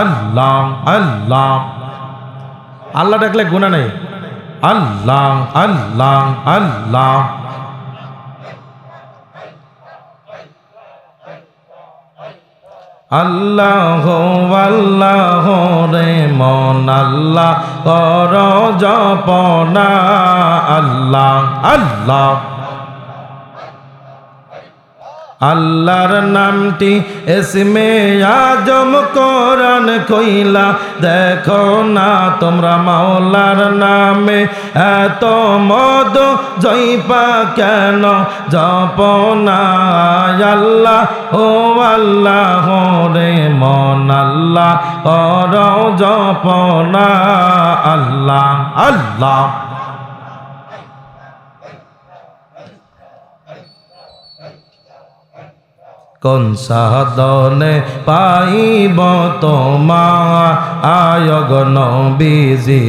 আল্লাহ আল্লাহ আল্লাহ ডাকলে গুনাহ নেই। আল্লাহ আল্লাহ আল্লাহ আল্লাহ আল্লাহ রে মন আল্লাহ কর জপনা। আল্লাহ আল্লাহ আল্লাহর নামটি ইসমে আজম কোরআন কইলা দেখো না তোমরা মাওলার নামে এত মদ জইপা কেন জপনা। আল্লাহ ও আল্লাহ রে মন আল্লাহ কর জপনা। আল্লাহ আল্লাহ কোন সাধনে পাইব তোমার আয়গ নবীজি,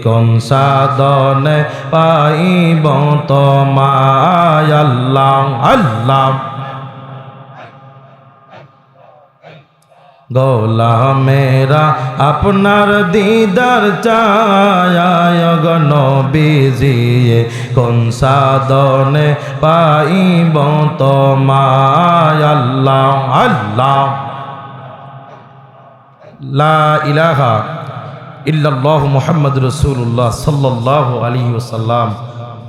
কোন সাধনে পাইব তোমার। আল্লাহ আল্লাহ গোলামেরা আপনার দিদার চায় নবীজি, কোন সাধনে পাইব তোমায়। আল্লাহ আল্লাহ লা ইলাহা ইল্লাল্লাহু মুহাম্মাদুর রাসূলুল্লাহ সাল্লাল্লাহু আলাইহি ওয়াসাল্লাম।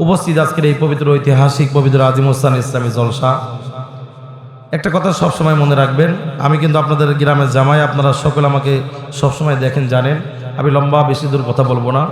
উপস্থিত আজকের এই পবিত্র ঐতিহাসিক পবিত্র আজিমুস্তান ইসলামী জলসা, একটা কথা সবসময় মনে রাখবেন, আমি কিন্তু আপনাদের গ্রামের জামাই, আপনারা সকলে আমাকে সবসময় দেখেন জানেন, আমি লম্বা বেশি দূর কথা বলবো না।